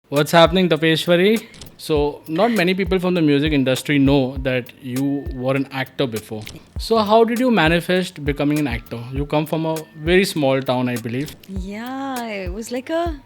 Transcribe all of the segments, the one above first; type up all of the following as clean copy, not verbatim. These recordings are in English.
What's happening, Tapeshwari? So, not many people from the music industry know that you were an actor before. So, how did you manifest becoming an actor? You come from a very small town, I believe. Yeah, it was like a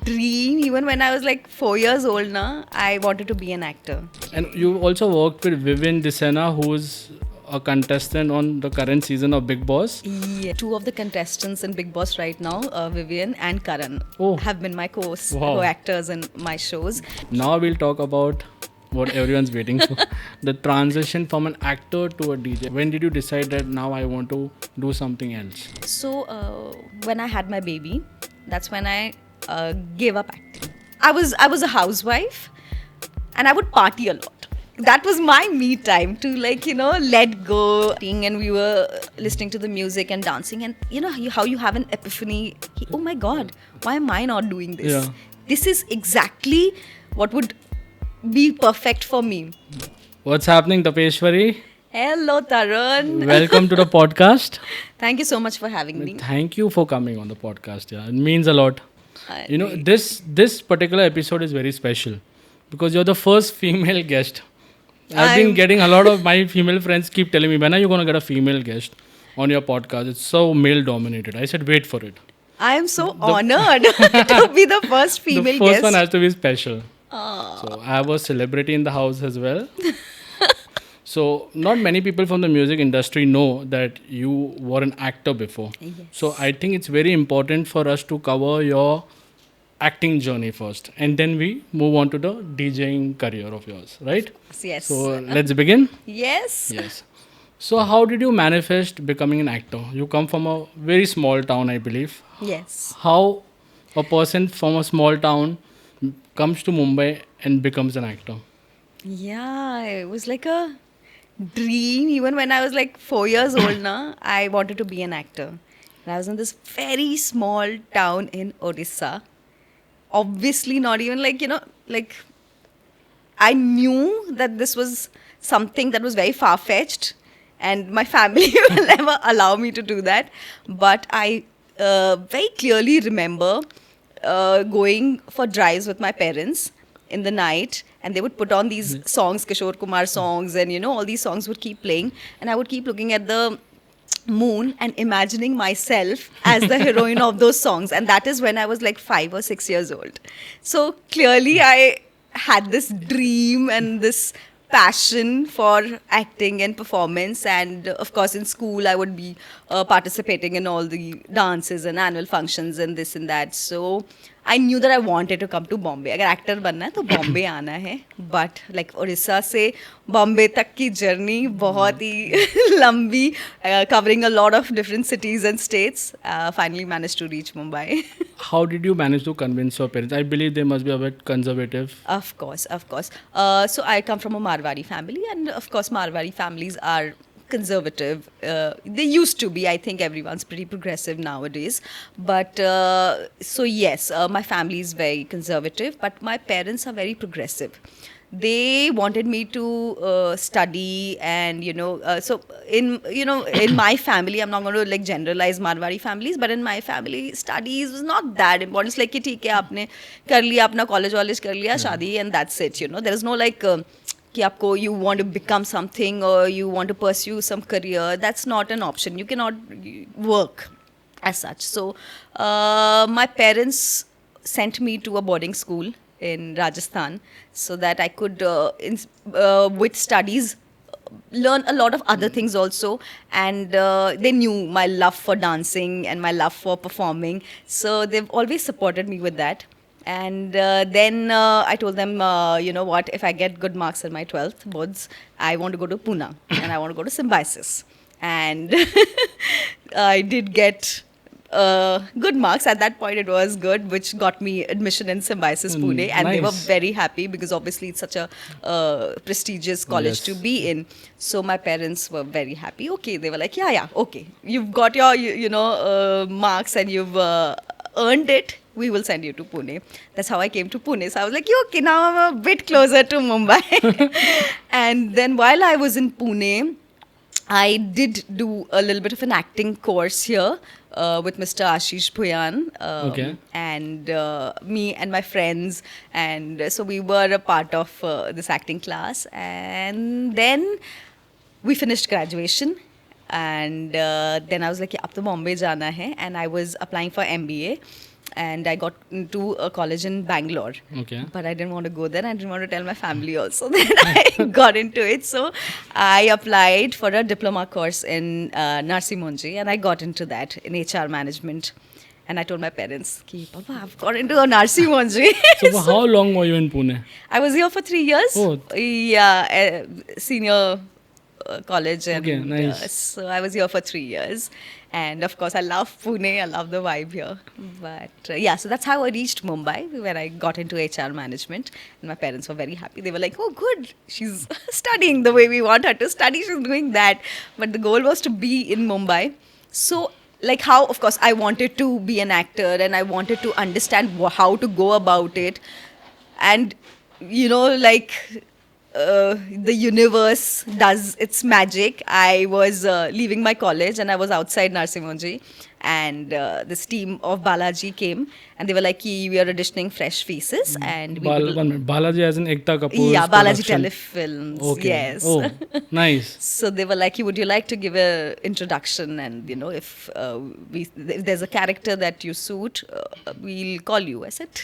dream. Even when I was like 4 years old, I wanted to be an actor. And you also worked with Vivian Dsena, who's a contestant on the current season of Bigg Boss. Yeah. Two of the contestants in Bigg Boss right now, Vivian and Karan, Oh. have been my Wow. co-actors in my shows. Now we'll talk about what everyone's waiting for, the transition from an actor to a DJ. When did you decide that now I want to do something else? So when I had my baby, that's when I gave up acting. I was a housewife, and I would party a lot. That was my me time to let go. And we were listening to the music and dancing, and how you have an epiphany. Oh my God, why am I not doing this? Yeah. This is exactly what would be perfect for me. What's happening, Tapeshwari? Hello, Tarun. Welcome to the podcast. Thank you so much for having me. Thank you for coming on the podcast. Yeah, it means a lot. I- This particular episode is very special because you're the first female guest. I've been I'm- getting a lot of my female friends keep telling me, when are you going to get a female guest on your podcast? It's so male dominated. I said, wait for it. I am so honored to be the first female The first guest. one has to be special. So I have a celebrity in the house as well. So not many people from the music industry know that you were an actor before. Yes. So I think it's very important for us to cover your acting journey first, and then we move on to the DJing career of yours, right? Yes. So let's begin. Yes. Yes. So how did you manifest becoming an actor? You come from a very small town, I believe. Yes. How a person from a small town comes to Mumbai and becomes an actor? Yeah, it was like a dream. Even when I was like 4 years old, I wanted to be an actor. And I was in this very small town in Orissa. Obviously, not even like I knew that this was something that was very far fetched, and my family will never allow me to do that. But I very clearly remember going for drives with my parents in the night, and they would put on these songs, Kishore Kumar songs, and all these songs would keep playing, and I would keep looking at the moon and imagining myself as the heroine of those songs. And that is when I was like 5 or 6 years old. So clearly I had this dream and this passion for acting and performance. And of course in school I would be participating in all the dances and annual functions and this and that. So I knew that I wanted to come to Bombay. अगर actor बनना है तो Bombay आना है. But like Orissa से Bombay तक की journey बहुत ही लंबी, covering a lot of different cities and states. Finally managed to reach Mumbai. How did you manage to convince your parents? I believe they must be a bit conservative. Of course, of course. So I come from a Marwari family, and of course Marwari families are conservative. They used to be. I think everyone's pretty progressive nowadays. But so yes, my family is very conservative, but my parents are very progressive. They wanted me to study, and so in my family, I'm not going to like generalize Marwari families, but in my family, studies was not that important. It's like कि ठीक है आपने कर लिया अपना college कर लिया शादी, and that's it. There is no like कि आपको you want to become something or you want to pursue some career. That's not an option. You cannot work as such. So my parents sent me to a boarding school in Rajasthan so that I could, with studies, learn a lot of other things also. And they knew my love for dancing and my love for performing. So they've always supported me with that. And then I told them, you know what, if I get good marks in my 12th boards, I want to go to Pune and I want to go to Symbiosis. And I did get good marks. At that point it was good, which got me admission in Symbiosis Pune, and they were Nice. very happy because obviously it's such a prestigious college Yes. to be in. So my parents were very happy. Okay, they were like, yeah, okay, you've got your marks and you've earned it. We will send you to Pune. That's how I came to Pune. So I was like, okay, now I'm a bit closer to Mumbai. And then while I was in Pune, I did do a little bit of an acting course here with Mr. Ashish Bhuyan, Okay. and me and my friends, and so we were a part of this acting class, and then we finished graduation, and then I was like, अब तो Bombay जाना है, and I was applying for MBA, and I got into a college in Bangalore. Okay. But I didn't want to go there. I didn't want to tell my family also that I got into it. So I applied for a diploma course in Narsimonji, and I got into that in HR management. And I told my parents, Ki, Papa, I've got into a Narsimonji. So for how long were you in Pune? I was here for 3 years. Oh. Yeah, senior college. And, Okay, nice. so I was here for 3 years. And of course, I love Pune. I love the vibe here. But yeah, so that's how I reached Mumbai, where I got into HR management. And my parents were very happy. They were like, oh, good. She's studying the way we want her to study. She's doing that. But the goal was to be in Mumbai. So, like how, of course, I wanted to be an actor and I wanted to understand how to go about it. And, you know, like... the universe does its magic. I was leaving my college and I was outside Narsimonji, and this team of Balaji came and they were like, we are auditioning fresh faces, and we will... 1 minute. Balaji as in Ekta Kapoor. Yeah, Balaji Telefilms. Okay. Yes. Oh, nice. So they were like, would you like to give a introduction, and you know, if there's a character that you suit, we'll call you. I said,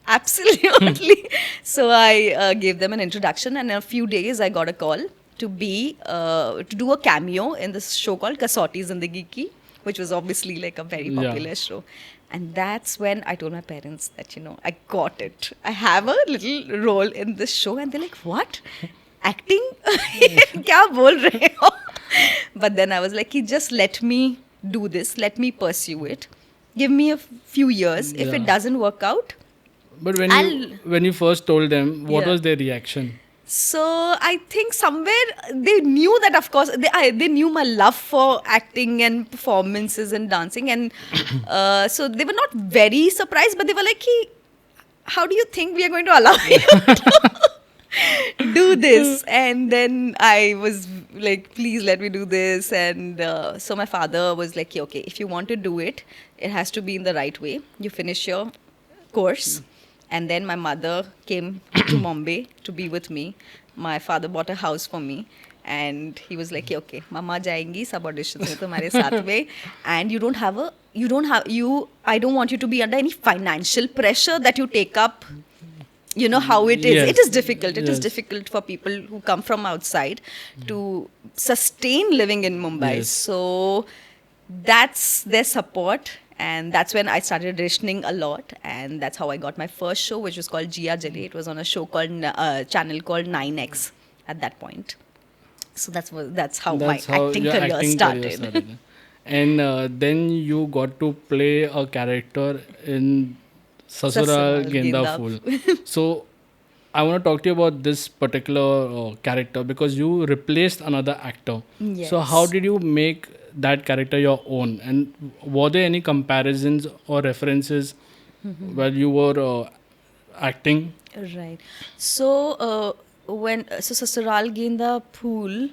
absolutely. So I gave them an introduction, and in a few days I got a call to do a cameo in this show called Kasauti Zindagi Kay, which was obviously like a very popular show. And that's when I told my parents that, you know, I got it. I have a little role in this show. And they're like, what? Acting? Kya bol rahe ho? But then I was like, just let me do this. Let me pursue it. Give me a few years. If it doesn't work out, but when you first told them, what was their reaction? So I think somewhere they knew that, of course, they knew my love for acting and performances and dancing, and so they were not very surprised, but they were like, how do you think we are going to allow you to do this? And then I was like, please let me do this. And so my father was like, okay, if you want to do it, it has to be in the right way. You finish your course. And then my mother came to Bombay to be with me. My father bought a house for me. And he was like, okay, Mama jayengi sab auditions mein tumhare saath mein. And I don't want you to be under any financial pressure that you take up. You know how it is. Yes. It is difficult. It is difficult for people who come from outside to sustain living in Mumbai. Yes. So that's their support. And that's when I started auditioning a lot. And that's how I got my first show, which was called Jiya Jale. It was on a show called channel called 9X at that point. So that's how my acting your career acting started. career started. And then you got to play a character in Sasural Genda Phool. So I want to talk to you about this particular character, because you replaced another actor. Yes. So how did you make that character your own? And were there any comparisons or references while you were acting? Right. So when Sasural Genda Phool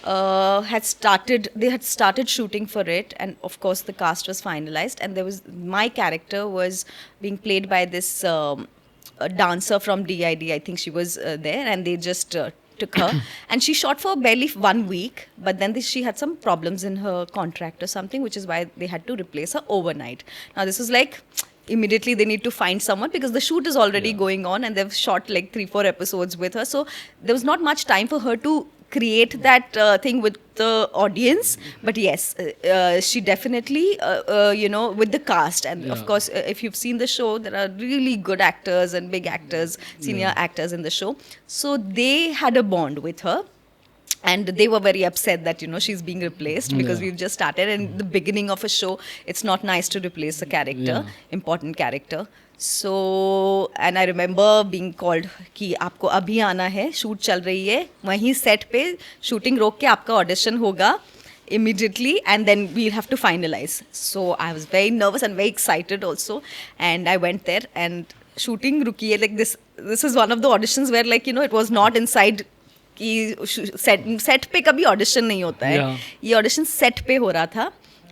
they had started shooting for it, and of course the cast was finalized, and my character was being played by this a dancer from DID. I think she was there, and they just took her and she shot for barely 1 week, but then she had some problems in her contract or something, which is why they had to replace her overnight. Now this is like immediately they need to find someone, because the shoot is already going on and they've shot like 3-4 episodes with her, so there was not much time for her to create that thing with the audience. But yes, she definitely with the cast, and of course if you've seen the show, there are really good actors and big actors, senior actors in the show, so they had a bond with her. And they were very upset that, she's being replaced, because we've just started. And the beginning of a show, it's not nice to replace a character, important character. So, and I remember being called कि आपको अभी आना है, shoot चल रही है, वहीं set पे shooting रोक के आपका audition होगा immediately, and then we'll have to finalize. So I was very nervous and very excited also, and I went there and shooting रुकी है. Like this is one of the auditions where it was not inside. कि set पे कभी audition नहीं होता है, ये audition set पे हो रहा था.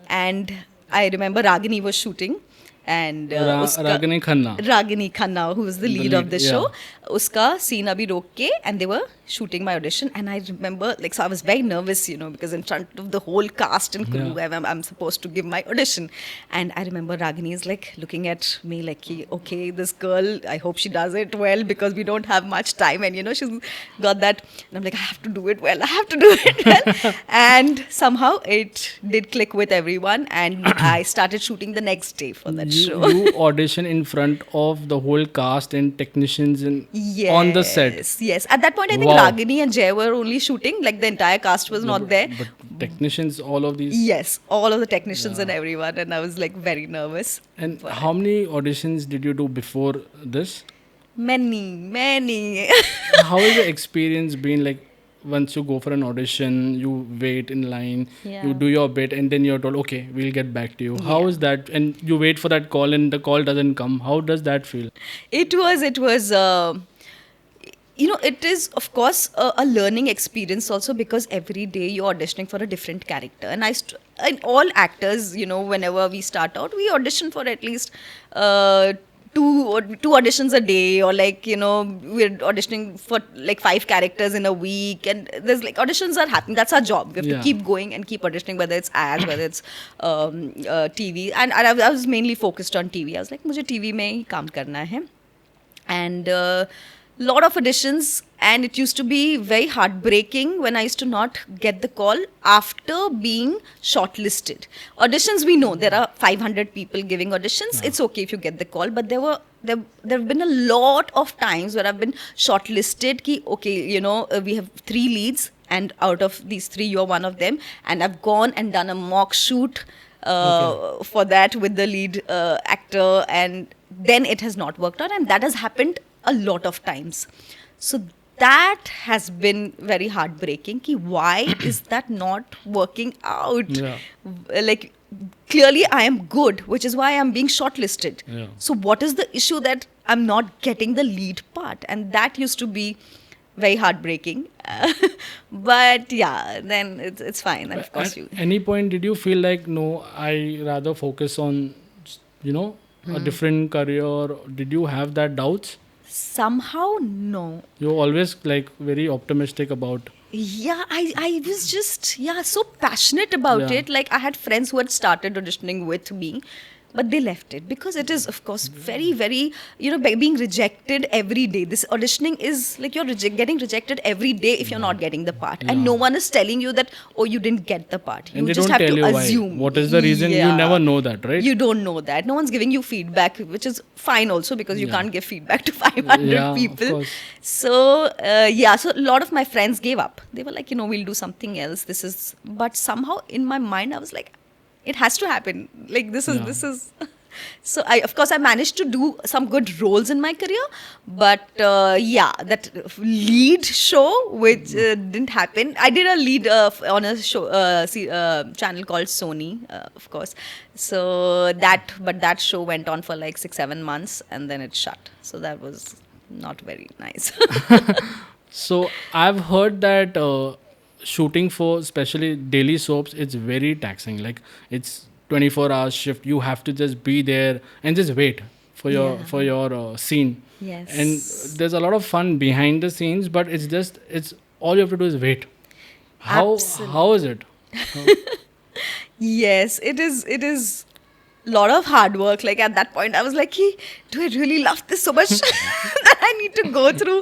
And I remember Ragini was shooting. And Ragini Khanna. Ragini Khanna, who was the lead of the show, uska scene abhi rok ke, and they were shooting my audition. And I remember, like, so I was very nervous, because in front of the whole cast and crew, I'm supposed to give my audition. And I remember Ragini is like looking at me like, okay, this girl, I hope she does it well, because we don't have much time. And she's got that, and I'm like, I have to do it well, I have to do it well. And somehow it did click with everyone, and I started shooting the next day for that show. You audition in front of the whole cast and technicians on the set. Yes. At that point, I think Ragini and Jay were only shooting. Like, the entire cast was not there. But technicians, all of these? Yes, all of the technicians and everyone. And I was like very nervous. And how many auditions did you do before this? Many. How has the experience been like? Once you go for an audition, you wait in line, you do your bit, and then you're told, okay, we'll get back to you. How is that? And you wait for that call and the call doesn't come. How does that feel? It was, it is, of course, a learning experience also, because every day you're auditioning for a different character. And and all actors, whenever we start out, we audition for at least two auditions a day, or like, we're auditioning for like 5 characters in a week, and there's like auditions are happening. That's our job. We have to keep going and keep auditioning, whether it's ads, whether it's TV. And I was mainly focused on TV. I was like, mujhe TV mein hi kaam karna hai. And lot of auditions, and it used to be very heartbreaking when I used to not get the call after being shortlisted. Auditions, we know there are 500 people giving auditions. It's okay if you get the call, but there have been a lot of times where I've been shortlisted ki, okay, we have 3 leads, and out of these 3 you're one of them, and I've gone and done a mock shoot for that with the lead actor, and then it has not worked out, and that has happened a lot of times. So that has been very heartbreaking. Ki why is that not working out? Like, clearly I am good, which is why I'm being shortlisted. So what is the issue that I'm not getting the lead part? And that used to be very heartbreaking. But then it's fine. And of course, at any point did you feel like, no, I rather focus on a different career? Did you have that doubts? Somehow, no. You're always like very optimistic about. Yeah, I was just so passionate about it. Like, I had friends who had started auditioning with me, but they left it because it is, of course, very, very, being rejected every day. This auditioning is like you're getting rejected every day if you're not getting the part. And no one is telling you that, oh, you didn't get the part. You and just have to assume. Why. What is the reason? You never know that, right? You don't know that. No one's giving you feedback, which is fine also, because you can't give feedback to 500 people. So, so a lot of my friends gave up. They were like, we'll do something else. But somehow in my mind, I was like, it has to happen. Like, this is. So, I managed to do some good roles in my career. But, that lead show, which didn't happen. I did a lead on a show, channel called Sony, of course. So, that show went on for like 6-7 months, and then it shut. So, that was not very nice. So, I've heard that shooting for especially daily soaps, it's very taxing. Like, it's 24-hour shift. You have to just be there and just wait for your scene. Yes. And there's a lot of fun behind the scenes, but it's all you have to do is wait. How is it? Yes, it is lot of hard work. Like, at that point I was like, do I really love this so much that I need to go through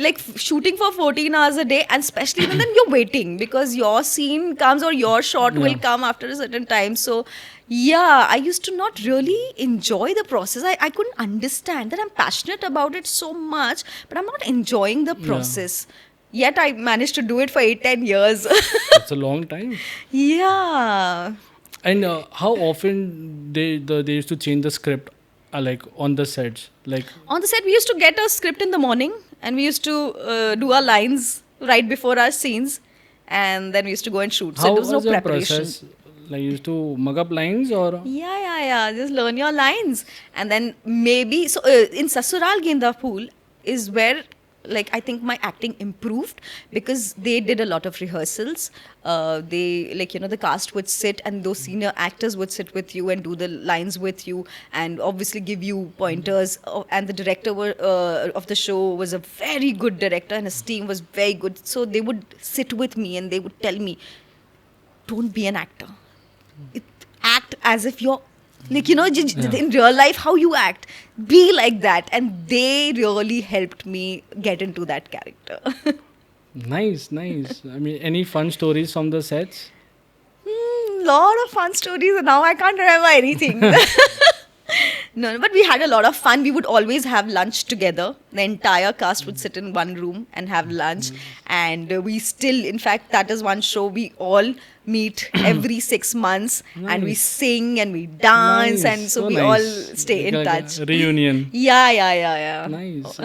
like shooting for 14 hours a day, and especially when then you're waiting because your scene comes or your shot will come after a certain time. So I used to not really enjoy the process. I couldn't understand that I'm passionate about it so much, but I'm not enjoying the process. Yet I managed to do it for 8-10 years. That's a long time. Yeah. And how often they used to change the script, like on the sets? Like on the set, we used to get a script in the morning, and we used to do our lines right before our scenes, and then we used to go and shoot. So how there was no your preparation. Process? Like, you used to mug up lines or? Yeah. Just learn your lines, and then maybe in Sasural Genda Phool is where like I think my acting improved because they did a lot of rehearsals. They like the cast would sit and those senior actors would sit with you and do the lines with you and obviously give you pointers. And the director of the show was a very good director and his team was very good. So they would sit with me and they would tell me, "Don't be an actor. Act as if you're." Like, in real life, how you act, be like that. And they really helped me get into that character. Nice. I mean, any fun stories from the sets? Lot of fun stories, and now I can't remember anything. No, but we had a lot of fun. We would always have lunch together. The entire cast would sit in one room and have lunch. And we still, in fact, that is one show we all meet every 6 months. And we sing and we dance. And so we all stay in touch. Reunion. Yeah. Nice.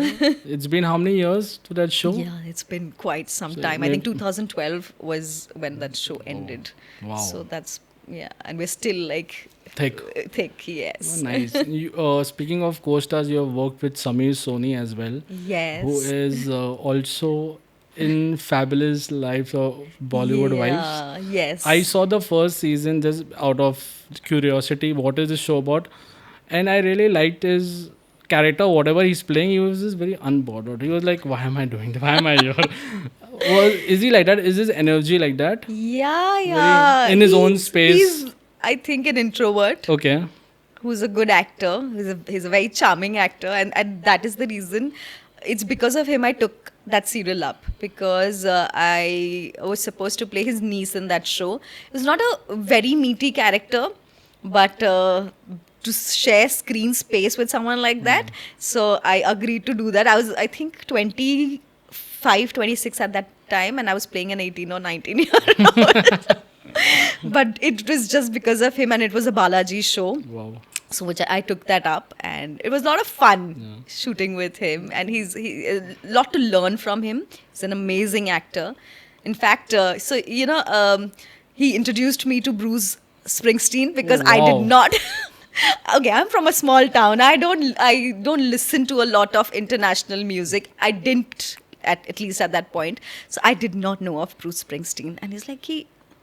It's been how many years to that show? Yeah, it's been quite some time. I think 2012 was when that show ended. Wow. So that's, and we're still like... Thick, yes. Oh, nice. You, speaking of co-stars, you have worked with Samir Soni as well. Yes. Who is also in Fabulous Lives of Bollywood Wives. Yes. I saw the first season just out of curiosity. What is the show about? And I really liked his character. Whatever he's playing, he was just very unbothered. He was like, why am I doing this? Why am I here? Is he like that? Is his energy like that? Yeah. Very in his own space. He's, I think, an introvert. Okay. Who's a good actor. He's a very charming actor. And that is the reason. It's because of him I took that serial up. Because I was supposed to play his niece in that show. It was not a very meaty character. But to share screen space with someone like that. So I agreed to do that. I was, I think, 25, 26 at that time. And I was playing an 18 or 19-year-old. But it was just because of him, and it was a Balaji show. Wow. So which I took that up, and it was a lot of fun shooting with him. And he's a lot to learn from him. He's an amazing actor. In fact, he introduced me to Bruce Springsteen because I did not. Okay, I'm from a small town. I don't listen to a lot of international music. I didn't at least at that point. So I did not know of Bruce Springsteen, and he's like,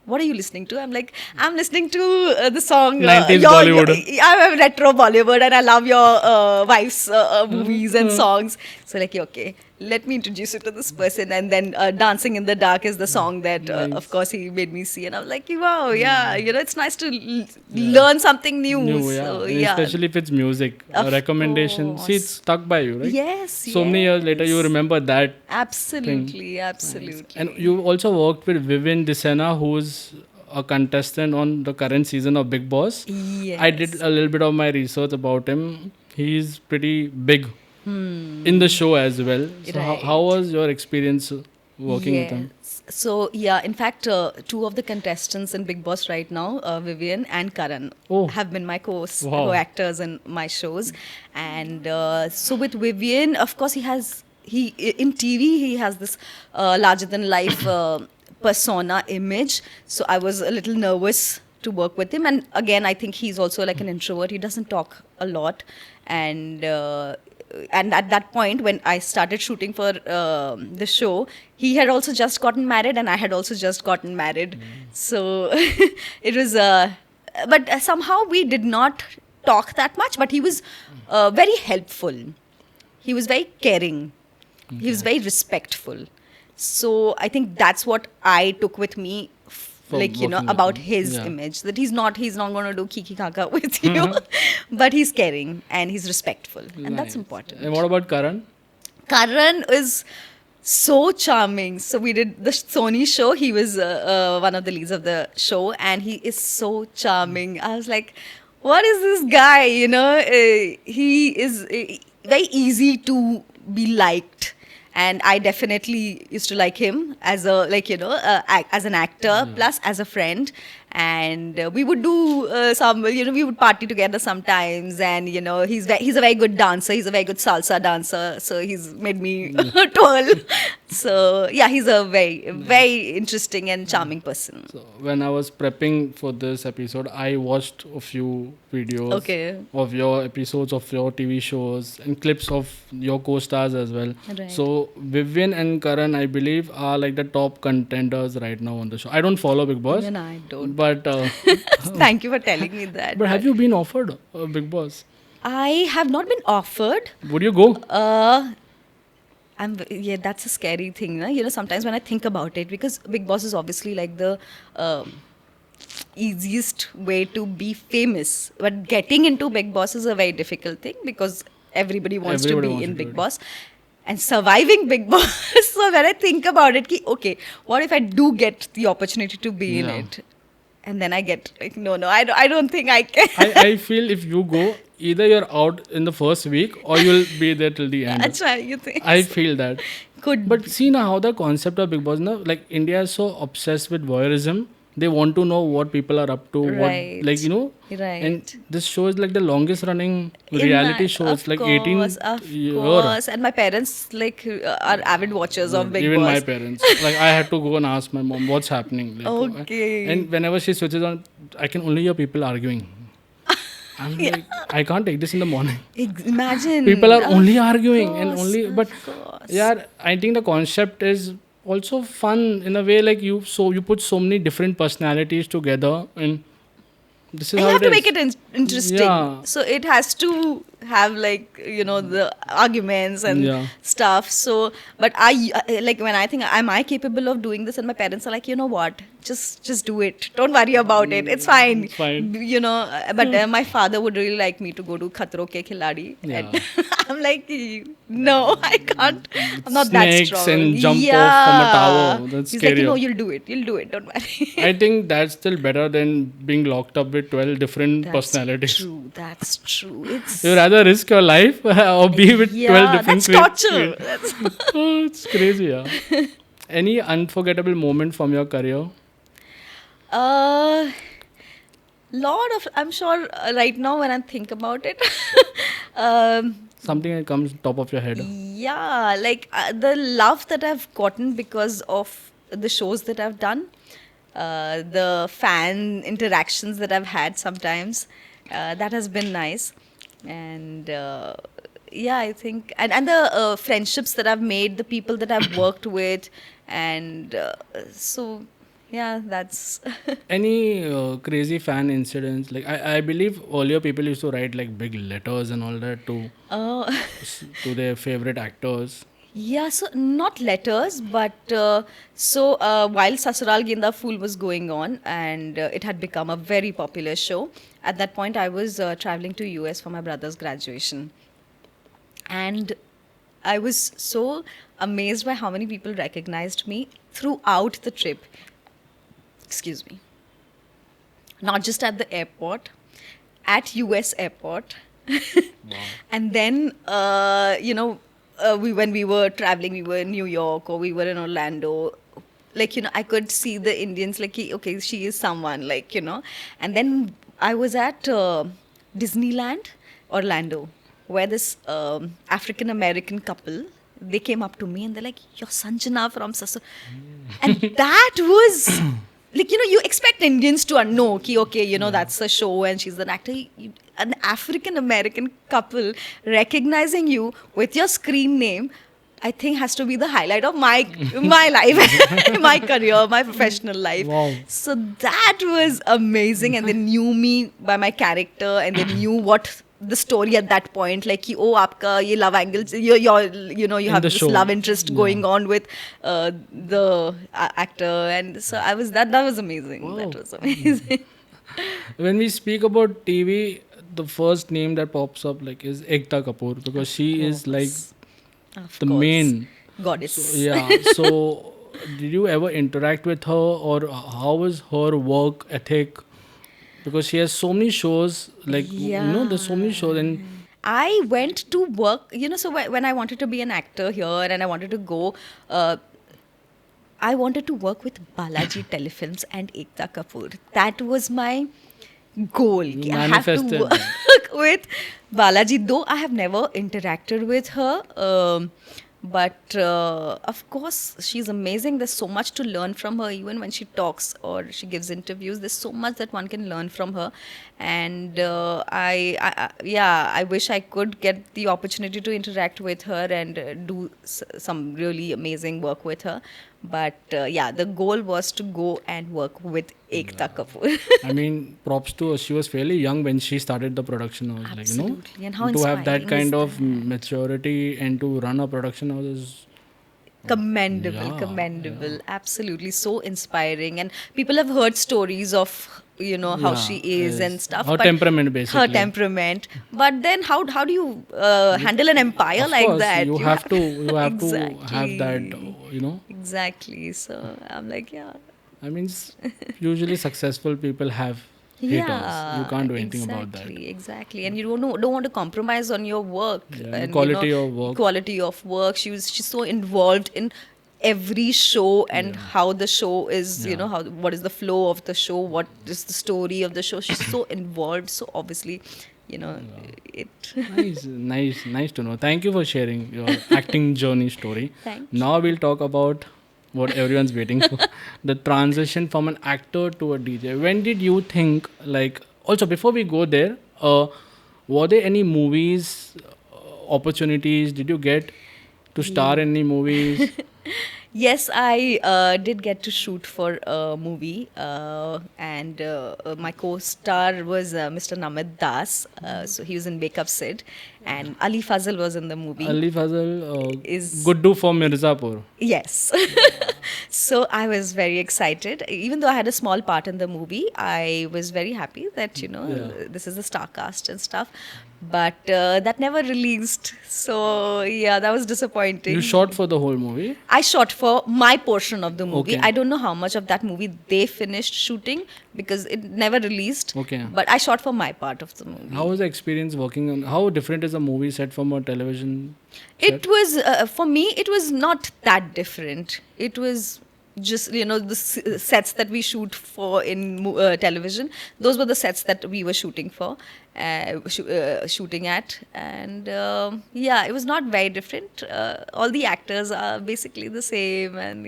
what are you listening to? I'm like, I'm listening to the song 90s Bollywood. I'm a retro Bollywood and I love your wife's movies and songs. So like, okay, let me introduce you to this person. And then Dancing in the Dark is the song that, of course, he made me see. And I was like, wow, it's nice to learn something new. So, especially if it's music, a recommendation. See, it's stuck by you, right? Yes. So many years later, you remember that. Absolutely. Nice. And you also worked with Vivian Dsena, who's a contestant on the current season of Bigg Boss. Yes. I did a little bit of my research about him. He's pretty big in the show as well. So how was your experience working with him? So in fact, two of the contestants in Bigg Boss right now, Vivian and Karan, have been my co-actors in my shows. And so with Vivian, of course, he in TV, he has this larger than life persona image. So I was a little nervous to work with him. And again, I think he's also like an introvert. He doesn't talk a lot. And at that point, when I started shooting for the show, he had also just gotten married and I had also just gotten married. So it was, but somehow we did not talk that much, but he was very helpful. He was very caring. He was very respectful. So I think that's what I took with me, about his image, that he's not going to do kiki kaka with you, but he's caring and he's respectful. And that's important. And what about Karan? Karan is so charming. So we did the Sony show. He was one of the leads of the show and he is so charming. I was like, what is this guy? He is very easy to be liked. And I definitely used to like him as as an actor, plus as a friend. and we would do we would party together sometimes, and he's a very good dancer. He's a very good salsa dancer, so he's made me twirl. So yeah, he's a very very interesting and charming person. So when I was prepping for this episode, I watched a few videos of your episodes of your TV shows and clips of your co-stars as well. Right. So Vivian and Karan, I believe, are like the top contenders right now on the show. I don't follow Bigg Boss. Even I don't. But thank you for telling me that. But have you been offered Bigg Boss? I have not been offered. Would you go? That's a scary thing, no? Sometimes when I think about it, because Bigg Boss is obviously like the easiest way to be famous, but getting into Bigg Boss is a very difficult thing because everybody wants to be in Bigg Boss and surviving Bigg Boss. So when I think about it, okay, what if I do get the opportunity to be in it? And then I get like, no, I don't think I can. I feel if you go, either you're out in the first week or you'll be there till the end. That's why you think. I feel that. But be. see now how the concept of Bigg Boss, like India is so obsessed with voyeurism. They want to know what people are up to, Right. Right. And this show is like the longest running reality show. It's like 18 years. Of course. And my parents are avid watchers of Bigg Boss. Even my parents. Like I had to go and ask my mom what's happening. Like, Okay. And whenever she switches on, I can only hear people arguing. I'm like, I can't take this in the morning. Imagine. People are only arguing but course. yeah, I think the concept is also fun in a way, like you put so many different personalities together, and this is how you have it to is. make it interesting. Yeah. So it has to have the arguments and stuff. So, but when I think, am I capable of doing this? And my parents are like, you know what? Just do it. Don't worry about it. It's fine. It's fine. But my father would really like me to go to Khatro Ke Khiladi. Yeah. And I'm like, no, I can't. I'm not Snakes that strong. and jump off from a tower. That's He's scary. like, you'll do it. Don't worry. I think that's still better than being locked up with 12 different personalities. That's true. It's You rather risk your life or be with 12 different that's torture. Oh, it's crazy, yeah. Any unforgettable moment from your career? I'm sure right now when I think about it, Something that comes top of your head. yeah, the love that I've gotten because of the shows that I've done, the fan interactions that I've had sometimes, that has been nice. And I think, and the friendships that I've made, the people that I've worked with, and so yeah, that's Any crazy fan incidents? Like I believe earlier people used to write like big letters and all that to their favorite actors. Yeah, so not letters, but while Sasural Genda Phool was going on, and it had become a very popular show, at that point I was traveling to US for my brother's graduation. And I was so amazed by how many people recognized me throughout the trip. Excuse me. Not just at the airport, at US airport. Wow. And then, when we were traveling, we were in New York or we were in Orlando. I could see the Indians okay, she is someone, And then I was at Disneyland, Orlando, where this African American couple, they came up to me and they're like, "You're Sanjana from Sasu." And that was you expect Indians to know, okay, that's a show and she's an actor. An African American couple recognizing you with your screen name, I think has to be the highlight of my life, my career, my professional life. Wow. So that was amazing, and they knew me by my character, and they knew what the story at that point, aapka ye love angle, you have this show. love interest going on with the actor, and so that was amazing. Wow. That was amazing. When we speak about TV, the first name that pops up is Ekta Kapoor, because she is Of the course. main Goddess. So did you ever interact with her, or how was her work ethic? Because she has so many shows, there's so many shows, and I went to work, so when I wanted to be an actor here and I wanted to go, I wanted to work with Balaji Telefilms and Ekta Kapoor. That was my goal. You I have to manifested work that. with Balaji, though I have never interacted with her. But of course, she's amazing. There's so much to learn from her, even when she talks or she gives interviews. There's so much that one can learn from her. And yeah, I wish I could get the opportunity to interact with her and do some really amazing work with her. But yeah, the goal was to go and work with Ekta Kapoor. I mean, props to her. She was fairly young when she started the production house. Absolutely. And how to have that inspiring is kind of that? maturity and to run a production house is Commendable, Yeah, commendable. Absolutely. So inspiring. And people have heard stories of, how she is and stuff. her but temperament Her basically. temperament. But then how do you handle an empire Of like course, that? you have to have that. Exactly. Exactly. So I'm like, yeah. I mean, usually successful people have haters. Yeah, You can't do anything about that. Exactly. And you don't want to compromise on your work Yeah, and quality of work. Quality of work. She's so involved in every show and how the show is, how what is the flow of the show, what is the story of the show. She's so involved. So obviously, it. Nice to know. Thank you for sharing your acting journey story. Thank Now we'll talk about what everyone's waiting for, the transition from an actor to a DJ. When did you think, also before we go there, were there any movies, opportunities? Did you get to star in any movies? Yes, I did get to shoot for a movie, and my co-star was Mr. Namit Das. So he was in Wake Up Sid, and Ali Fazal was in the movie. Ali Fazal, Is Guddu from Mirzapur. Yes. So I was very excited. Even though I had a small part in the movie, I was very happy that, this is the star cast and stuff. But that never released. So yeah, that was disappointing. You shot for the whole movie? I shot for my portion of the movie. Okay. I don't know how much of that movie they finished shooting because it never released. Okay. But I shot for my part of the movie. How was the experience working on? How different is a movie set from a television set? It was, for me, it was not that different. It was just, the sets that we shoot for in television. Those were the sets that we were shooting for, shooting at. And yeah, it was not very different. All the actors are basically the same and,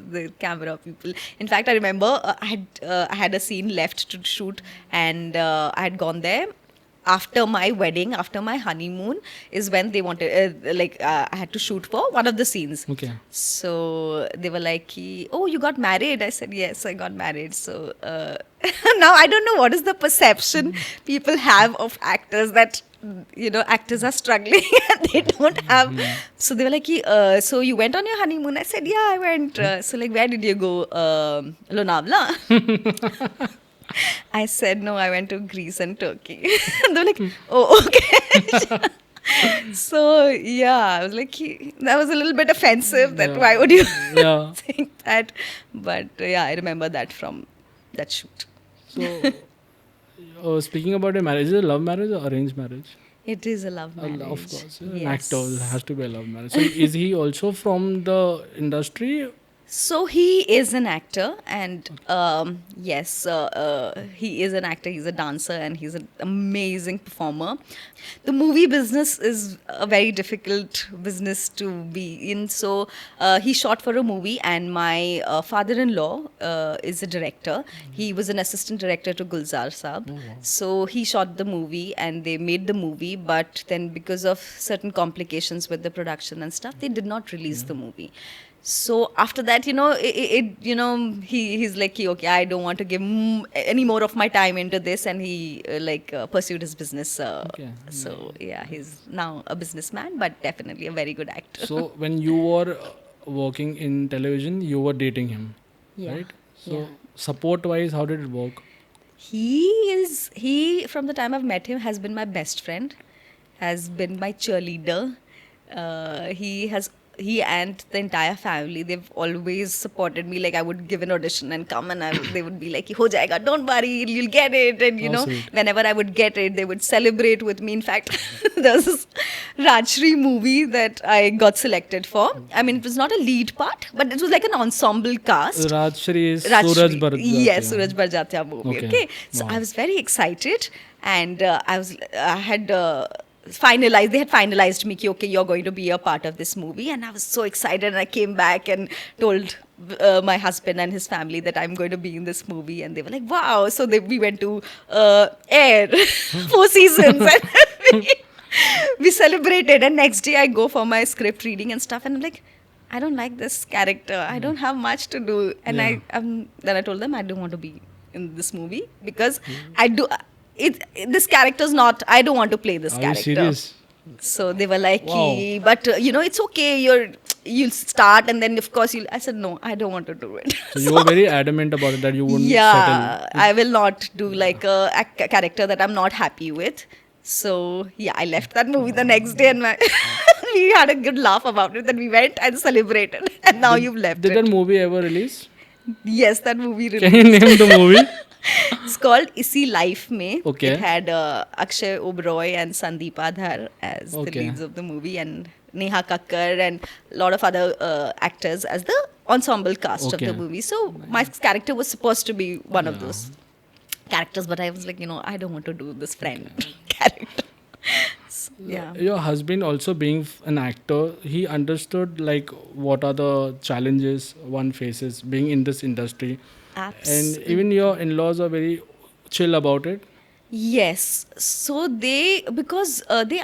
the camera people. In fact, I remember I had a scene left to shoot and I had gone there. After my wedding, after my honeymoon, is when they wanted, I had to shoot for one of the scenes. Okay. So they were like, oh, you got married? I said, yes, I got married. So now I don't know what is the perception people have of actors that, actors are struggling and they don't have. So they were like, so you went on your honeymoon? I said, yeah, I went. So where did you go? Lonavala. I said, no, I went to Greece and Turkey. And they were like, oh, okay. So, yeah, I was like, that was a little bit offensive that why would you think that? But yeah, I remember that from that shoot. So, speaking about a marriage, is it a love marriage or arranged marriage? It is a love marriage. Of course. Yes. An actor has to be a love marriage. So, is he also from the industry? So he is an actor, and yes, he is an actor. He's a dancer, and he's an amazing performer. The movie business is a very difficult business to be in. So he shot for a movie, and my father-in-law is a director. He was an assistant director to Gulzar Saab. Oh, wow. So he shot the movie, and they made the movie. But then, because of certain complications with the production and stuff, they did not release the movie. So after that, he's like, okay, I don't want to give any more of my time into this, and he pursued his business. Okay. So yeah, he's now a businessman, but definitely a very good actor. So when you were working in television, you were dating him, right? So support-wise, how did it work? He from the time I've met him has been my best friend, has been my cheerleader. he and the entire family, they've always supported me. Like I would give an audition and come, and they would be like, "Ho jayega, don't worry, you'll get it." And you know, sweet. whenever I would get it, they would celebrate with me. In fact, there was this Rajshri movie that I got selected for. I mean, it was not a lead part, but it was like an ensemble cast. Rajshri is Rajshri. Suraj Bharjatya. Yes, Suraj Bharjatya movie. Okay. So Wow. I was very excited, and I had finalized. They had finalized me. Ki, okay, you're going to be a part of this movie, and I was so excited. And I came back and told my husband and his family that I'm going to be in this movie, and they were like, "Wow!" So we went to air 4 seasons, and we celebrated. And next day I go for my script reading and stuff, and I'm like, I don't like this character. I don't have much to do. And then I told them I don't want to be in this movie because I do. This character's not. I don't want to play this Are character. you serious? So they were like, Wow. but you know, it's okay. You'll start, and then of course you'll. I said no, I don't want to do it. So you were very adamant about it that you wouldn't settle. I will not do like a character that I'm not happy with. So yeah, I left that movie the next day, and we had a good laugh about it. Then we went and celebrated, and now you've left Did it. that movie ever release? Yes, that movie Can released. you name the movie? It's called Isi Life Mein. Okay. It had Akshay Oberoi and Sandeep Adhar as the Okay. leads of the movie, and Neha Kakkar and a lot of other actors as the ensemble cast of Okay. the movie. So my character was supposed to be one of those characters, but I was like, you know, I don't want to do this friend character. So, yeah. Your husband also being an actor, he understood like what are the challenges one faces being in this industry. Absolutely. And even your in-laws are very chill about it. Yes. So because they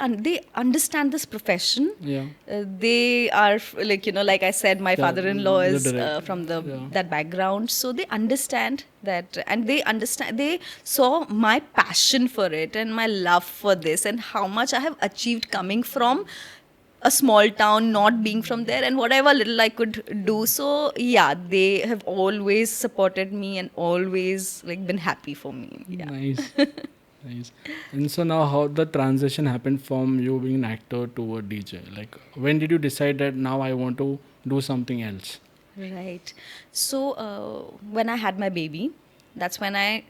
understand this profession. Yeah. They are like, you know, like I said, my Yeah, father-in-law the is direct- from yeah. that background, so they understand that, and they saw my passion for it and my love for this, and how much I have achieved coming from a small town, not being from there, and whatever little I could do. So yeah, they have always supported me and always like been happy for me. Yeah. Nice. Nice. And so now how the transition happened from you being an actor to a DJ? Like when did you decide that now I want to do something else? Right. So when I had my baby, that's when I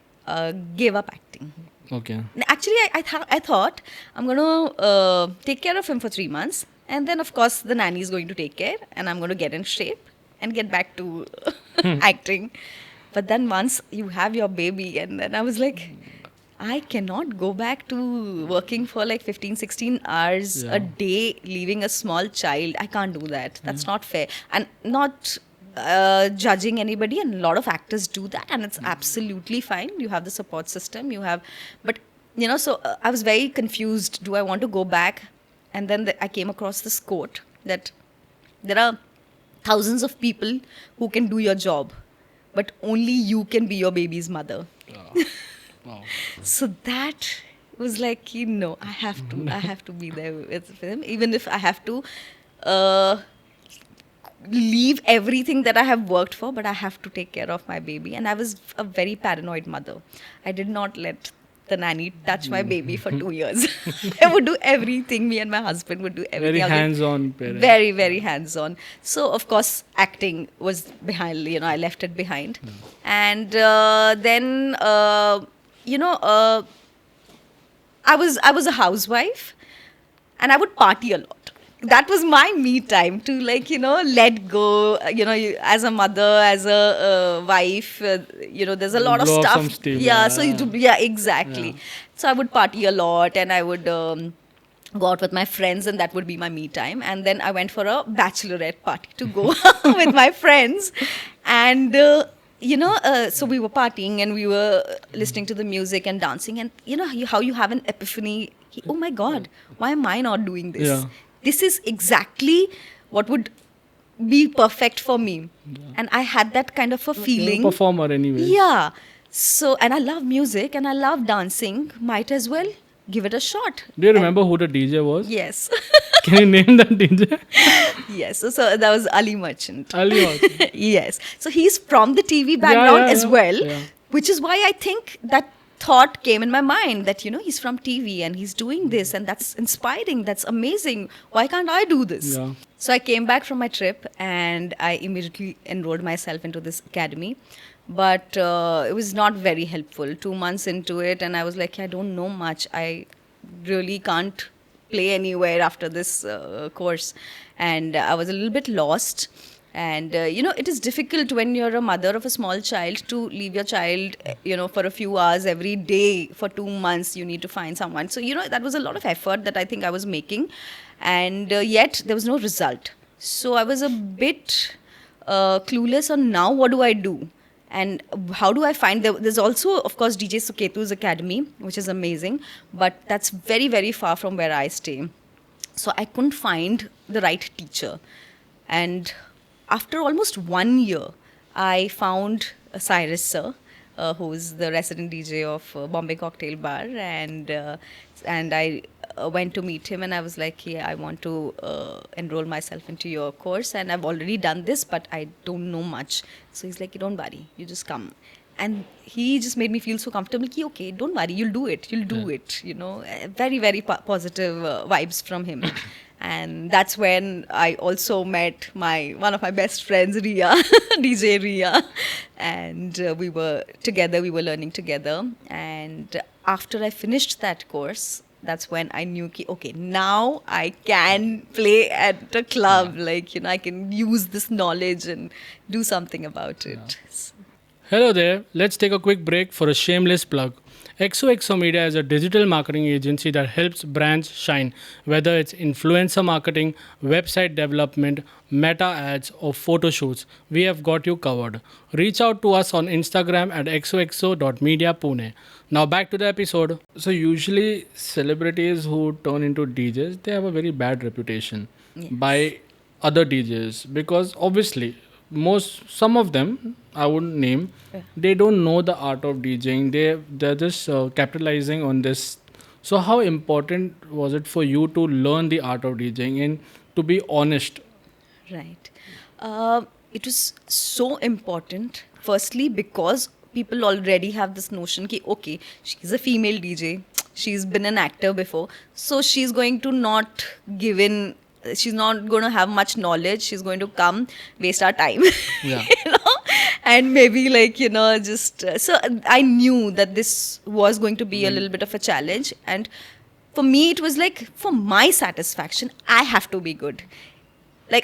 gave up acting. Okay. Actually, I thought I'm going to take care of him for 3 months, and then of course the nanny is going to take care, and I'm going to get in shape and get back to acting. But then once you have your baby, and then I was like, I cannot go back to working for like 15-16 hours a day, leaving a small child. I can't do that. That's not fair. And not judging anybody, and a lot of actors do that, and it's absolutely fine. You have the support system, you have, but you know, so I was very confused. Do I want to go back? And then I came across this quote that there are thousands of people who can do your job, but only you can be your baby's mother. Wow. So that was like, you know, I have to be there with him, even if I have to leave everything that I have worked for, but I have to take care of my baby. And I was a very paranoid mother. I did not let the nanny touch my baby for 2 years. I would do everything. Me and my husband would do everything. Very hands-on parent. Very, very hands-on. So, of course, acting was behind, you know, I left it behind. And then, you know, I was a housewife, and I would party a lot. That was my me time to, like, you know, let go. You know, as a mother, as a wife, you know, there's a lot of Blow off stuff. some steam, Yeah, yeah. so you do, yeah, exactly. Yeah. So I would party a lot, and I would go out with my friends, and that would be my me time. And then I went for a bachelorette party to go with my friends, and you know, so we were partying and we were listening to the music and dancing, and you know how you have an epiphany. Oh my God, why am I not doing this? Yeah. This is exactly what would be perfect for me. And I had that kind of a feeling. You're a performer anyway. Yeah. So, and I love music and I love dancing. Might as well give it a shot. Do you remember who the DJ was? Yes. Can you name that DJ? Yes. So that was Ali Merchant. Ali also. Yes. So he's from the TV background as well, yeah. which is why I think that thought came in my mind that, he's from TV and he's doing this, and that's inspiring, that's amazing. Why can't I do this? Yeah. So I came back from my trip and I immediately enrolled myself into this academy. But it was not very helpful. 2 months into it, and I was like, I don't know much. I really can't play anywhere after this course. And I was a little bit lost. And, it is difficult when you're a mother of a small child to leave your child, for a few hours every day for 2 months. You need to find someone. So, that was a lot of effort that I think I was making. And yet there was no result. So I was a bit clueless on now what do I do? And how do I find... There's also, of course, DJ Suketu's Academy, which is amazing. But that's very, very far from where I stay. So I couldn't find the right teacher. And after almost 1 year, I found Cyrus sir, who is the resident DJ of Bombay Cocktail Bar, and I went to meet him, and I was like, I want to enroll myself into your course, and I've already done this, but I don't know much. So he's like, don't worry, you just come. And he just made me feel so comfortable. Okay, don't worry, you'll do it. Very, very positive vibes from him. And that's when I also met one of my best friends, Riya, DJ Riya. And we were together, we were learning together. And after I finished that course, that's when I knew, okay, now I can play at a club. I can use this knowledge and do something about it. Yeah. Hello there. Let's take a quick break for a shameless plug. XOXO Media is a digital marketing agency that helps brands shine, whether it's influencer marketing, website development, meta ads, or photo shoots. We have got you covered. Reach out to us on Instagram at xoxo.mediapune. Now back to the episode. So usually celebrities who turn into DJs, they have a very bad reputation by other DJs, because obviously some of them, I wouldn't name, they don't know the art of DJing. They're just capitalizing on this. So how important was it for you to learn the art of DJing and to be honest? Right. It was so important, firstly, because people already have this notion that, okay, she's a female DJ, she's been an actor before, so she's going to she's not going to have much knowledge. She's going to come, waste our time. Yeah. And maybe so I knew that this was going to be a little bit of a challenge. And for me, it was like, for my satisfaction, I have to be good.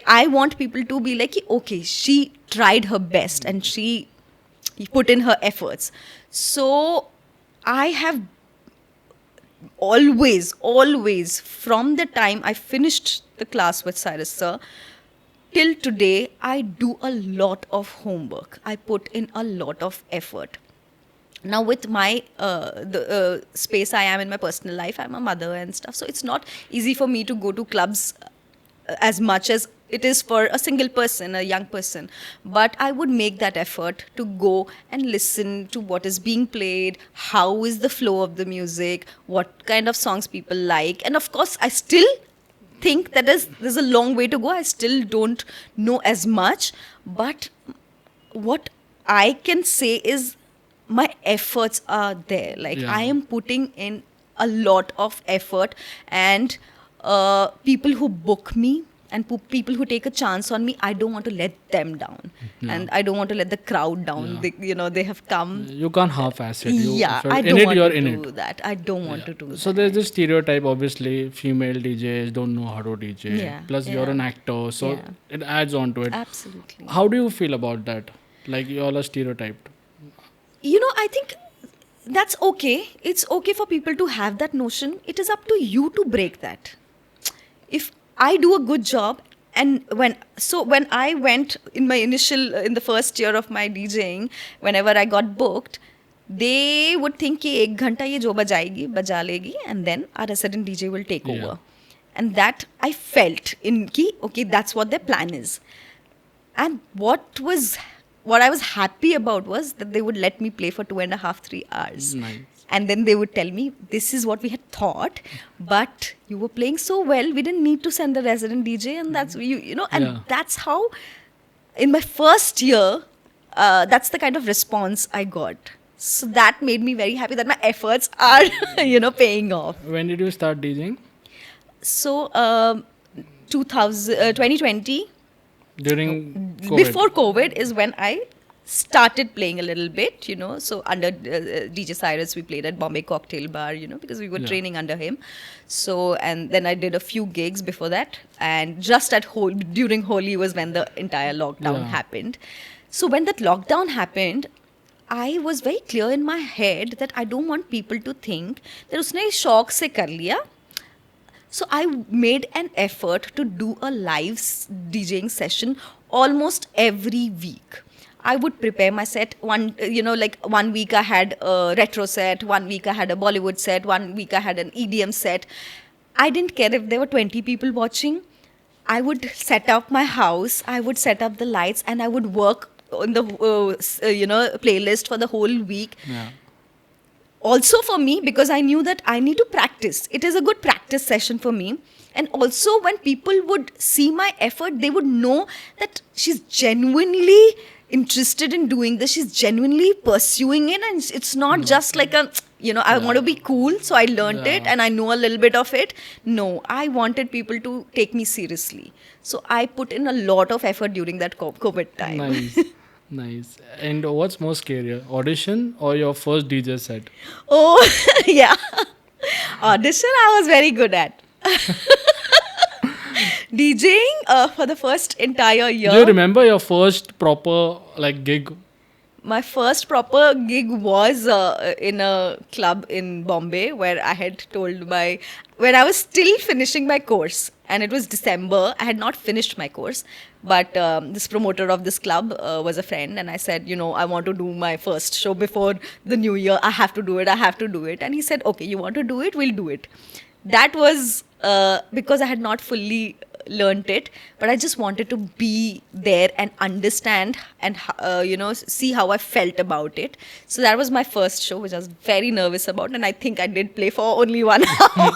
I want people to be like, okay, she tried her best and she put in her efforts. So I have always, from the time I finished the class with Cyrus sir, till today, I do a lot of homework. I put in a lot of effort. Now with my the space I am in my personal life, I'm a mother and stuff, so it's not easy for me to go to clubs as much as it is for a single person, a young person. But I would make that effort to go and listen to what is being played, how is the flow of the music, what kind of songs people like. And of course, I still think that there's a long way to go. I still don't know as much. But what I can say is my efforts are there. I am putting in a lot of effort, and people who book me and people who take a chance on me, I don't want to let them down. Yeah. And I don't want to let the crowd down. Yeah. They have come. You can't half-ass it. I don't want to do that. I don't want to do that. So there's this stereotype, obviously, female DJs don't know how to DJ. Yeah. Plus you're an actor, so it adds on to it. Absolutely. How do you feel about that? You all are stereotyped. I think that's okay. It's okay for people to have that notion. It is up to you to break that. If I do a good job, and when I went in the first year of my DJing, whenever I got booked, they would think कि 1 घंटा ये जो बजाएगी बजा लेगी, and then our resident DJ will take over. And that I felt okay, that's what their plan is. And what I was happy about was that they would let me play for 2.5-3 hours. Nice. And then they would tell me, this is what we had thought, but you were playing so well, we didn't need to send the resident DJ, and that's that's how, in my first year, that's the kind of response I got. So that made me very happy that my efforts are, paying off. When did you start DJing? So, 2020, During COVID? before COVID is when I started playing a little bit, So under DJ Cyrus, we played at Bombay Cocktail Bar, because we were training under him. So, and then I did a few gigs before that. And just during Holi was when the entire lockdown happened. So when that lockdown happened, I was very clear in my head that I don't want people to think that उसने शौक से कर लिया. So I made an effort to do a live DJing session almost every week. I would prepare my set. One week I had a retro set, 1 week I had a Bollywood set, 1 week I had an EDM set. I didn't care if there were 20 people watching. I would set up my house, I would set up the lights, and I would work on the playlist for the whole week. Yeah. Also for me, because I knew that I need to practice. It is a good practice session for me. And also when people would see my effort, they would know that she's genuinely interested in doing this. She's genuinely pursuing it. And it's not just like I want to be cool, so I learned it and I know a little bit of it. No, I wanted people to take me seriously. So I put in a lot of effort during that COVID time. Nice. Nice. And what's more scarier, audition or your first DJ set? Oh, yeah. Audition I was very good at. DJing for the first entire year. Do you remember your first proper gig? My first proper gig was in a club in Bombay where I had when I was still finishing my course, and it was December. I had not finished my course, but this promoter of this club was a friend, and I said, I want to do my first show before the new year. I have to do it. And he said, okay, you want to do it? We'll do it. That was because I had not fully learnt it, but I just wanted to be there and understand and see how I felt about it. So that was my first show, which I was very nervous about, and I think I did play for only 1 hour.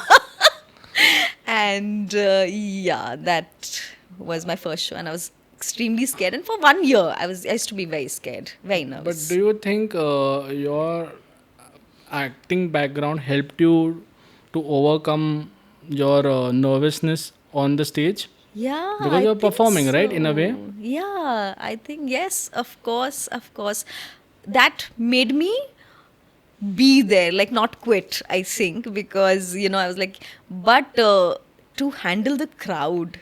And that was my first show, and I was extremely scared. And for 1 year, I used to be very scared, very nervous. But do you think your acting background helped you to overcome your nervousness on the stage? Yeah, because you're performing, right, in a way? Yeah, I think yes, of course. That made me be there, not quit, I think, because I was like, but to handle the crowd,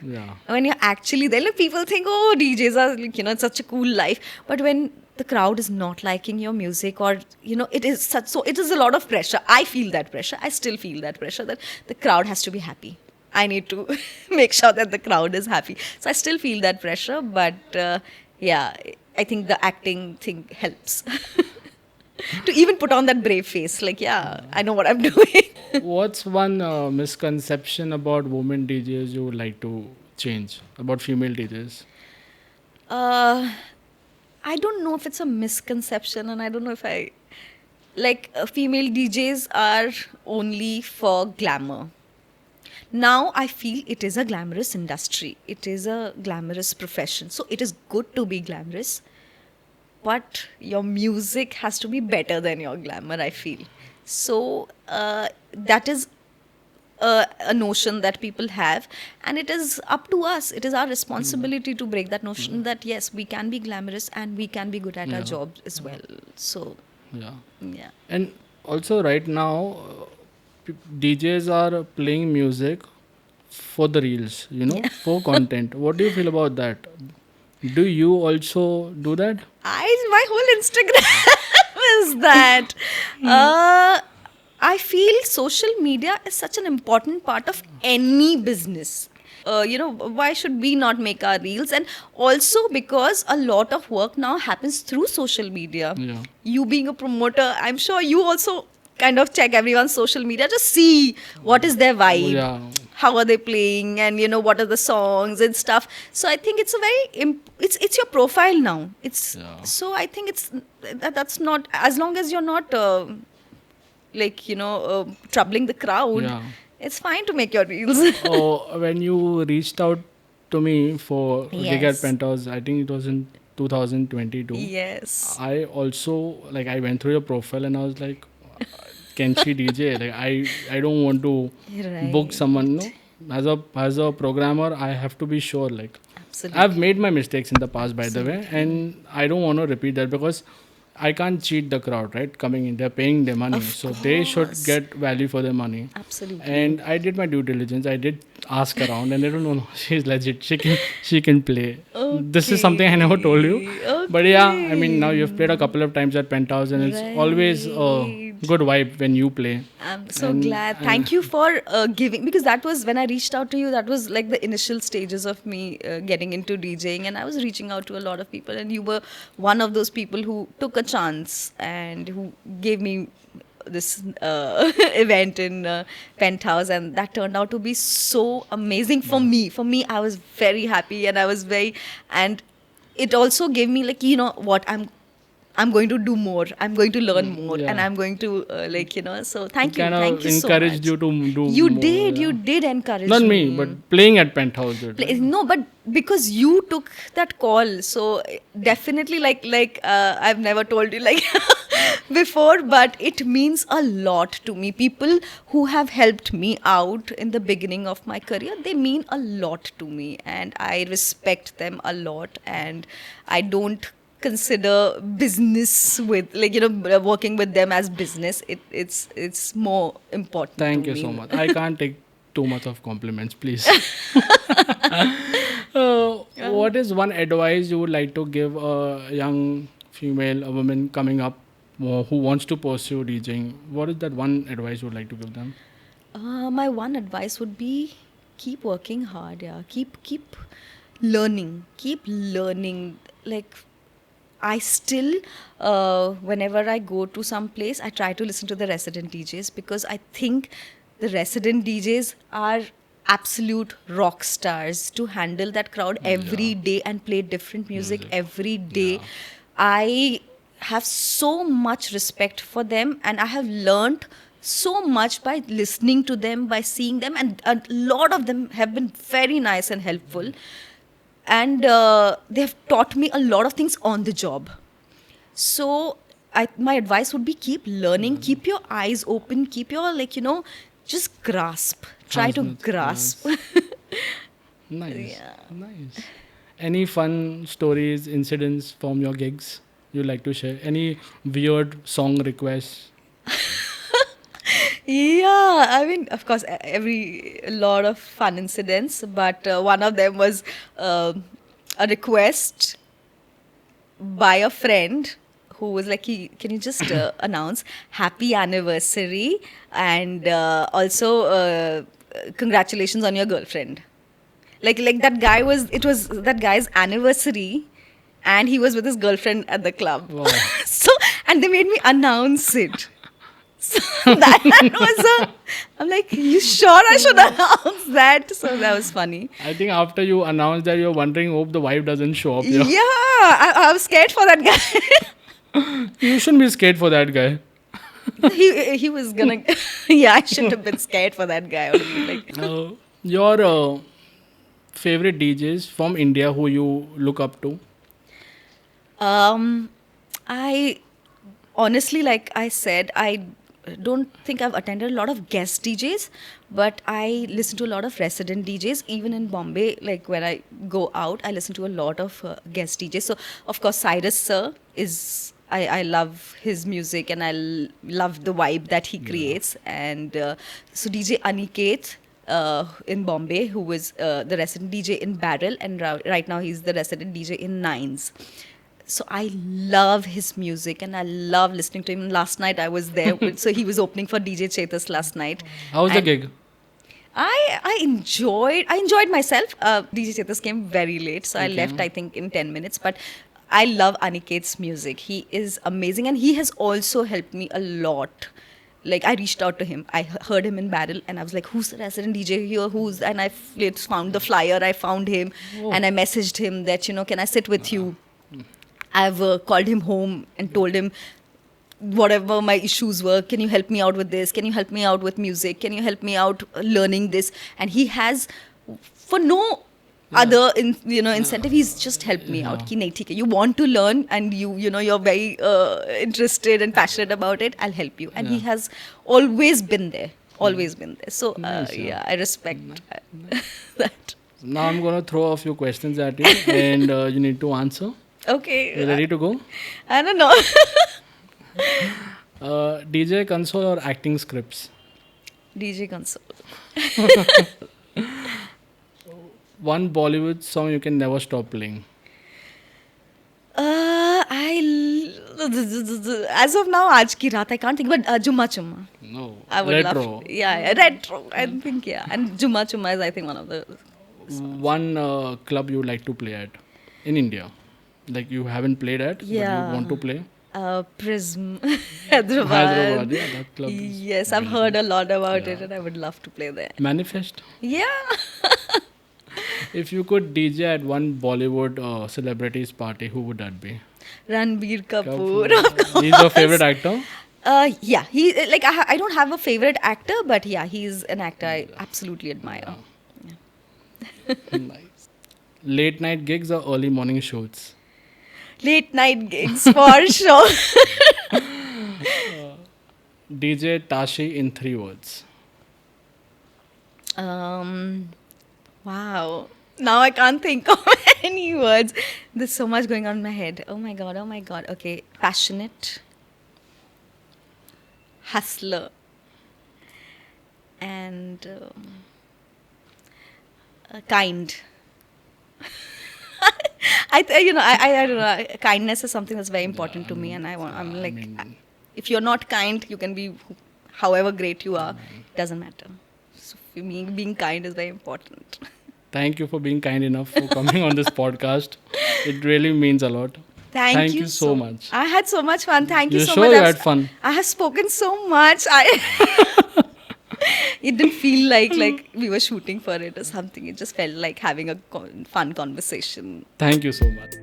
when you're actually there, people think, oh, DJs are it's such a cool life, but when the crowd is not liking your music, or it is a lot of pressure. I feel that pressure. I still feel that pressure, that the crowd has to be happy. I need to make sure that the crowd is happy. So I still feel that pressure, but I think the acting thing helps. To even put on that brave face, I know what I'm doing. What's one misconception about women DJs you would like to change about female DJs? I don't know if it's a misconception, and I don't know if female DJs are only for glamour. Now I feel it is a glamorous industry. It is a glamorous profession. So it is good to be glamorous, but your music has to be better than your glamour, I feel. So that is a notion that people have, and it is up to us. It is our responsibility to break that notion that yes, we can be glamorous and we can be good at our job as well. So yeah. And also right now, DJs are playing music for the reels, for content. What do you feel about that? Do you also do that? My whole Instagram is that. I feel social media is such an important part of any business. Why should we not make our reels? And also because a lot of work now happens through social media. Yeah. You being a promoter, I'm sure you also kind of check everyone's social media, just see what is their vibe. Yeah. How are they playing, and what are the songs and stuff. So I think it's a very it's your profile now. So I think that's not, as long as you're not troubling the crowd, it's fine to make your reels. When you reached out to me for gig at Penthouze, I think it was in 2022. Yes. I also like I went through your profile and I was like, can she DJ? Like I don't want to book Right. someone. No, as a programmer, I have to be sure. Like Absolutely. I've made my mistakes in the past, by the way, Absolutely. and I don't want to repeat that because I can't cheat the crowd, right? Coming in, they're paying their money, Of so they should course. get value for their money. Absolutely. And I did my due diligence. I did ask around, and I don't know. She's legit. She can play. This is something I never told you. But yeah, I mean, now you've played a couple of times at Penthouse, and it's always a good vibe when you play. I'm so And- glad. and- Thank you for giving, because that was when I reached out to you. That was like the initial stages of me getting into DJing, and I was reaching out to a lot of people, and you were one of those people who took a chance and who gave me this event in Penthouse, and that turned out to be so amazing for me. For me, I was very happy, and I was and it also gave me like, you know what, I'm going to do more. I'm going to learn more, yeah. and I'm going to So thank you, kind thank of you so encouraged much. you to do You more, did, yeah. you did encourage Not me, but playing at Penthouse. Did, right? No, but because you took that call, so definitely I've never told you like before, but it means a lot to me. People who have helped me out in the beginning of my career, they mean a lot to me, and I respect them a lot, and I don't consider business with working with them as business. It's more important. Thank to you me. so much. I can't take too much of compliments, please. What is one advice you would like to give a young female, a woman coming up who wants to pursue DJing? What is that one advice you would like to give them? My one advice would be keep working hard. Yeah, keep learning. Keep learning. Like I still, whenever I go to some place, I try to listen to the resident DJs, because I think the resident DJs are absolute rock stars to handle that crowd every day and play different music every day. I have so much respect for them, and I have learned so much by listening to them, by seeing them, and a lot of them have been very nice and helpful. And they have taught me a lot of things on the job. So my advice would be keep learning, keep your eyes open, keep your just grasp. Try to Transmit, grasp. Nice. Yeah. Nice. Any fun stories, incidents from your gigs you'd like to share? Any weird song requests? Yeah, I mean, of course, a lot of fun incidents, but one of them was a request by a friend who was like, can you just announce happy anniversary, and also congratulations on your girlfriend. Like that guy it was that guy's anniversary, and he was with his girlfriend at the club. Wow. So, and they made me announce it. So that was I'm like, you sure I should announce that? So that was funny. I think after you announce that, you're wondering, hope the wife doesn't show up here. Yeah, I was scared for that guy. You shouldn't be scared for that guy. he was gonna. Yeah, I should have been scared for that guy. Like, Your favorite DJs from India who you look up to? I honestly, like I said, I don't think I've attended a lot of guest DJs, but I listen to a lot of resident DJs. Even in Bombay, like when I go out, I listen to a lot of guest DJs. So, of course, Cyrus sir is. I love his music, and I love the vibe that he creates. And so DJ Aniket in Bombay, who was the resident DJ in Barrel, and right now he's the resident DJ in Nines. So I love his music, and I love listening to him. Last night I was there, so he was opening for DJ Cyrus last night. How was the And gig? I enjoyed myself. DJ Cyrus came very late, so I Okay. left I think in 10 minutes. But I love Aniket's music. He is amazing, and he has also helped me a lot. Like I reached out to him. I heard him in Barrel, and I was like, "Who's the resident DJ here? Who's?" And I found the flyer. I found him, and I messaged him that can I sit with you? I've called him home and told him whatever my issues were. Can you help me out with this? Can you help me out with music? Can you help me out learning this? And he has, for no other incentive. He's just helped me out. Ki, nahi, theek hai. You want to learn and you're very interested and passionate about it. I'll help you. And he has always been there. Always been there. So I respect that. Now I'm gonna throw a few questions at you, and you need to answer. Okay. You ready to go? I don't know. DJ console or acting scripts? DJ console. One Bollywood song you can never stop playing. As of now, Aaj Ki Raat, I can't think, but Jumma Chumma. No. I would Retro. love. Yeah, retro. I think, yeah. And Jumma Chumma is, I think, one of the. One club you like to play at in India, like you haven't played at, but you want to play. Prism, Hyderabad. Yeah, that club. Yes, I've heard a lot about it, and I would love to play there. Manifest. Yeah. If you could DJ at one Bollywood celebrity's party, who would that be? Ranbir Kapoor. Of course. He's your favorite actor? Yeah, he like I don't have a favorite actor, but yeah, he's an actor I absolutely admire. Nice. Late night gigs or early morning shoots? Late night gigs for sure. DJ Tashi in 3 words. Wow. Now I can't think of any words. There's so much going on in my head. Oh my god. Okay. Passionate. Hustler. And kind. I don't know. Kindness is something that's very important to me, and I'm like, if you're not kind, you can be however great you are. Doesn't matter. So for me, being kind is very important. Thank you for being kind enough for coming on this podcast. It really means a lot. Thank you so much. I had so much fun. Thank you so sure much. You had fun? I have spoken so much. It didn't feel like we were shooting for it or something. It just felt like having a fun conversation. Thank you so much.